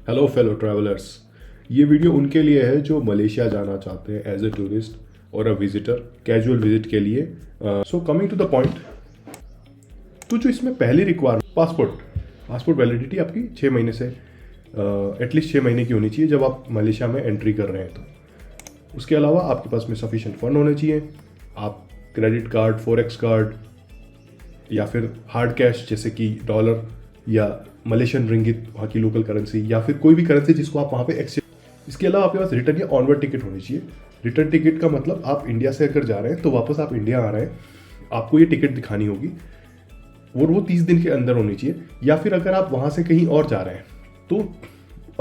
Hello fellow travellers. ये video उनके लिए है जो मलेशिया जाना चाहते हैं एज ए टूरिस्ट और अ विजिटर, कैजुअल विजिट के लिए। So coming to the point, तो जो इसमें पहली रिक्वायरमेंट पासपोर्ट वैलिडिटी आपकी 6 महीने से एटलीस्ट 6 महीने की होनी चाहिए जब आप मलेशिया में एंट्री कर रहे हैं। तो उसके अलावा आपके पास में सफिशिएंट फंड होने चाहिए। आप क्रेडिट कार्ड, फॉरेक्स कार्ड या फिर हार्ड कैश जैसे कि डॉलर या मलेशियन रिंगिट, वहाँ की लोकल करेंसी, या फिर कोई भी करेंसी जिसको आप वहाँ पे एक्सचेंज। इसके अलावा आपके पास रिटर्न या ऑनवर्ड टिकट होनी चाहिए। रिटर्न टिकट का मतलब आप इंडिया से अगर जा रहे हैं तो वापस आप इंडिया आ रहे हैं, आपको ये टिकट दिखानी होगी और वो 30 दिन के अंदर होनी चाहिए। या फिर अगर आप वहाँ से कहीं और जा रहे हैं तो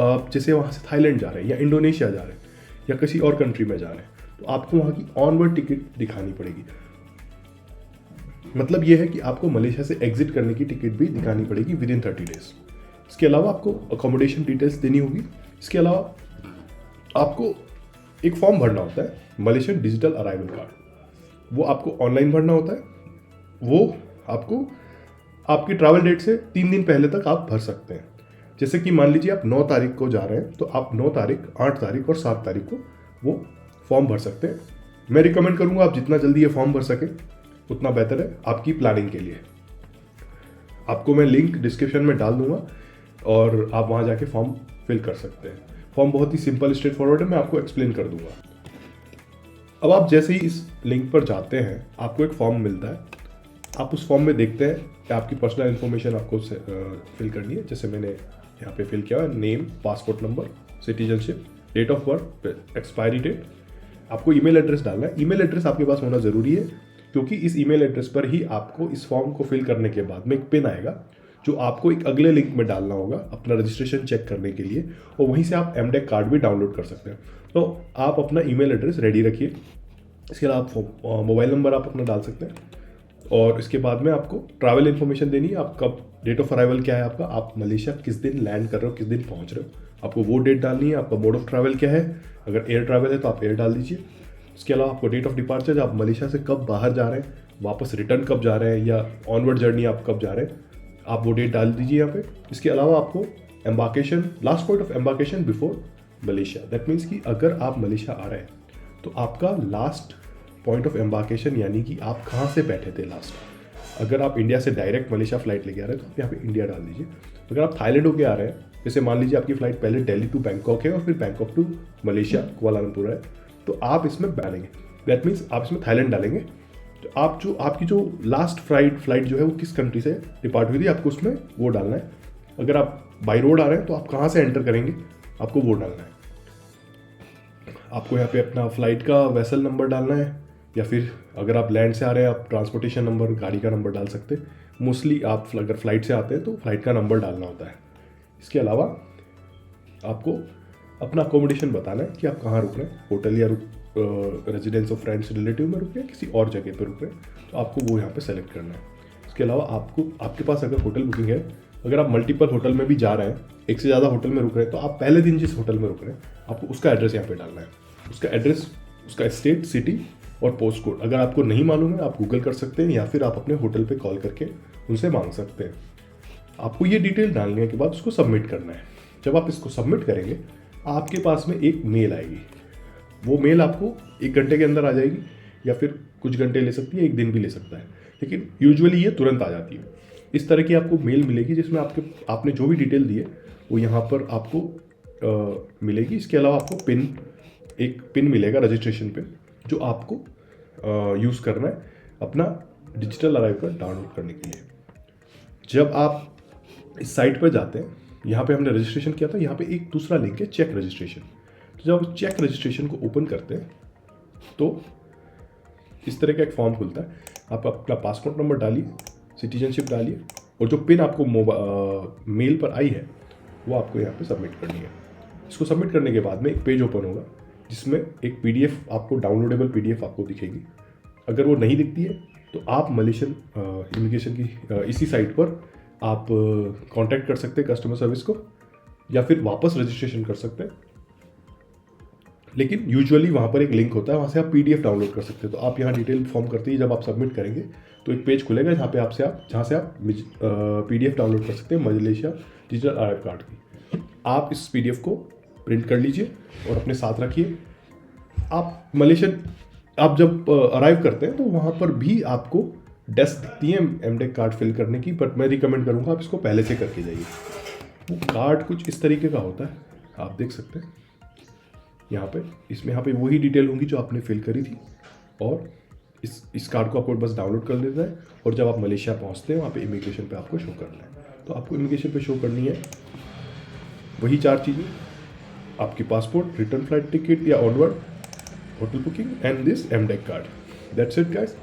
आप जैसे वहाँ से थाईलैंड जा रहे हैं या इंडोनेशिया जा रहे हैं या किसी और कंट्री में जा रहे हैं तो आपको वहाँ की ऑनवर्ड टिकट दिखानी पड़ेगी। मतलब ये है कि आपको मलेशिया से एग्जिट करने की टिकट भी दिखानी पड़ेगी विद इन 30 डेज। इसके अलावा आपको अकोमोडेशन डिटेल्स देनी होगी। इसके अलावा आपको एक फॉर्म भरना होता है, मलेशियन डिजिटल अराइवल कार्ड। वो आपको ऑनलाइन भरना होता है। वो आपको आपकी ट्रैवल डेट से 3 दिन पहले तक आप भर सकते हैं। जैसे कि मान लीजिए आप 9 तारीख को जा रहे हैं तो आप 9 तारीख, 8 तारीख और 7 तारीख को वो फॉर्म भर सकते हैं। मैं रिकमेंड करूँगा आप जितना जल्दी ये फॉर्म भर सकें उतना बेहतर है आपकी प्लानिंग के लिए। आपको मैं लिंक डिस्क्रिप्शन में डाल दूंगा और आप वहाँ जाके फॉर्म फिल कर सकते हैं। फॉर्म बहुत ही सिंपल, स्ट्रेट फॉरवर्ड है, मैं आपको एक्सप्लेन कर दूंगा। अब आप जैसे ही इस लिंक पर जाते हैं आपको एक फॉर्म मिलता है। आप उस फॉर्म में देखते हैं कि आपकी पर्सनल इन्फॉर्मेशन आपको फिल करनी है। जैसे मैंने यहाँ पे फिल किया है, name, passport number, citizenship, date of birth, expiry date. आपको ईमेल एड्रेस डालना है। ईमेल एड्रेस आपके पास होना ज़रूरी है क्योंकि इस ईमेल एड्रेस पर ही आपको इस फॉर्म को फिल करने के बाद में एक पिन आएगा जो आपको एक अगले लिंक में डालना होगा अपना रजिस्ट्रेशन चेक करने के लिए, और वहीं से आप एमडेक कार्ड भी डाउनलोड कर सकते हैं। तो आप अपना ईमेल एड्रेस रेडी रखिए। इसके अलावा आप मोबाइल नंबर आप अपना डाल सकते हैं और इसके बाद में आपको ट्रैवल इन्फॉर्मेशन देनी है। आप कब, डेट ऑफ अराइवल क्या है आपका, आप मलेशिया किस दिन लैंड कर रहे हो, किस दिन पहुँच रहे हो, आपको वो डेट डालनी है। आपका मोड ऑफ ट्रैवल क्या है, अगर एयर ट्रैवल है तो आप एयर डाल दीजिए। इसके अलावा आपको डेट ऑफ डिपार्चर, आप मलेशिया से कब बाहर जा रहे हैं, वापस रिटर्न कब जा रहे हैं, या ऑनवर्ड जर्नी आप कब जा रहे हैं, आप वो डेट डाल दीजिए यहाँ पे। इसके अलावा आपको embarkation, last point of embarkation before Malaysia. That means कि अगर आप मलेशिया आ रहे हैं तो आपका लास्ट पॉइंट ऑफ एम्बार्केशन यानी कि आप कहाँ से बैठे थे लास्ट। अगर आप इंडिया से डायरेक्ट मलेशिया फ्लाइट लेके आ रहे हैं तो आप यहाँ पे इंडिया डाल दीजिए। अगर आप थाईलैंड होके आ रहे हैं, जैसे मान लीजिए आपकी फ्लाइट पहले दिल्ली टू बैंकॉक है और फिर बैंकॉक टू मलेशिया कुआलालंपुर है, तो आप इसमें डालेंगे। दैट मीन्स आप इसमें थाईलैंड डालेंगे। तो आप जो आपकी जो लास्ट फ्लाइट जो है वो किस कंट्री से डिपार्ट हुई थी आपको उसमें वो डालना है। अगर आप बाई रोड आ रहे हैं तो आप कहाँ से एंटर करेंगे आपको वो डालना है। आपको यहाँ पे अपना फ्लाइट का वेसल नंबर डालना है, या फिर अगर आप लैंड से आ रहे हैं आप ट्रांसपोर्टेशन नंबर, गाड़ी का नंबर डाल सकते हैं। मोस्टली आप अगर फ्लाइट से आते हैं तो फ्लाइट का नंबर डालना होता है। इसके अलावा आपको अपना अकोमोडेशन बताना है कि आप कहाँ रुक रहे हैं, होटल या रेजिडेंस ऑफ फ्रेंड्स रिलेटिव में रुक रहे हैं, किसी और जगह पर रुक रहे हैं, तो आपको वो यहाँ पे सेलेक्ट करना है। इसके अलावा आपको, आपके पास अगर होटल बुकिंग है, अगर आप मल्टीपल होटल में भी जा रहे हैं, एक से ज़्यादा होटल में रुक रहे हैं, तो आप पहले दिन जिस होटल में रुक रहे हैं आपको उसका एड्रेस यहाँ पे डालना है। उसका एड्रेस, उसका स्टेट, सिटी और पोस्ट कोड अगर आपको नहीं मालूम है आप गूगल कर सकते हैं या फिर आप अपने होटल पे कॉल करके उनसे मांग सकते हैं। आपको ये डिटेल डालने के बाद उसको सबमिट करना है। जब आप इसको सबमिट करेंगे आपके पास में एक मेल आएगी। वो मेल आपको 1 घंटे के अंदर आ जाएगी या फिर कुछ घंटे ले सकती है, 1 दिन भी ले सकता है, लेकिन यूजुअली ये तुरंत आ जाती है। इस तरह की आपको मेल मिलेगी जिसमें आपने जो भी डिटेल दी है वो यहाँ पर आपको मिलेगी। इसके अलावा आपको एक पिन मिलेगा, रजिस्ट्रेशन पिन, जो आपको यूज़ करना है अपना डिजिटल अराइवल कार्ड डाउनलोड करने के लिए। जब आप इस साइट पर जाते हैं, यहाँ पे हमने रजिस्ट्रेशन किया था, यहाँ पे एक दूसरा लिंक है चेक रजिस्ट्रेशन। तो जब आप चेक रजिस्ट्रेशन को ओपन करते हैं तो इस तरह का एक फॉर्म खुलता है। आप अपना पासपोर्ट नंबर डालिए, सिटीजनशिप डालिए और जो पिन आपको मेल पर आई है वो आपको यहाँ पे सबमिट करनी है। इसको सबमिट करने के बाद में एक पेज ओपन होगा जिसमें एक पीडीएफ आपको, डाउनलोडेबल पीडीएफ आपको दिखेगी। अगर वो नहीं दिखती है तो आप मलेशियन इमिग्रेशन की इसी साइट पर आप कांटेक्ट कर सकते हैं कस्टमर सर्विस को, या फिर वापस रजिस्ट्रेशन कर सकते हैं। लेकिन यूजुअली वहाँ पर एक लिंक होता है, वहाँ से आप पीडीएफ डाउनलोड कर सकते हैं। तो आप यहाँ डिटेल फॉर्म करते ही जब आप सबमिट करेंगे तो एक पेज खुलेगा जहाँ से आप पीडीएफ डाउनलोड कर सकते हैं मलेशिया डिजिटल अराइवल कार्ड की। आप इस PDF को प्रिंट कर लीजिए और अपने साथ रखिए। आप मलेशियन आप जब अराइव करते हैं तो वहाँ पर भी आपको डेस्क दिखती है MDEC कार्ड फिल करने की, बट मैं रिकमेंड करूँगा आप इसको पहले से करके जाइए। वो कार्ड कुछ इस तरीके का होता है, आप देख सकते हैं यहाँ पे। यहाँ पे वही डिटेल होंगी जो आपने फिल करी थी, और इस कार्ड को आपको बस डाउनलोड कर लेना है, और जब आप मलेशिया पहुँचते हैं वहाँ पे इमिग्रेशन पे आपको शो करना है। तो आपको इमिग्रेशन पे शो करनी है वही 4 चीज़ें, आपकी पासपोर्ट, रिटर्न फ्लाइट टिकट या onward hotel booking, and this MDEC card. That's it guys.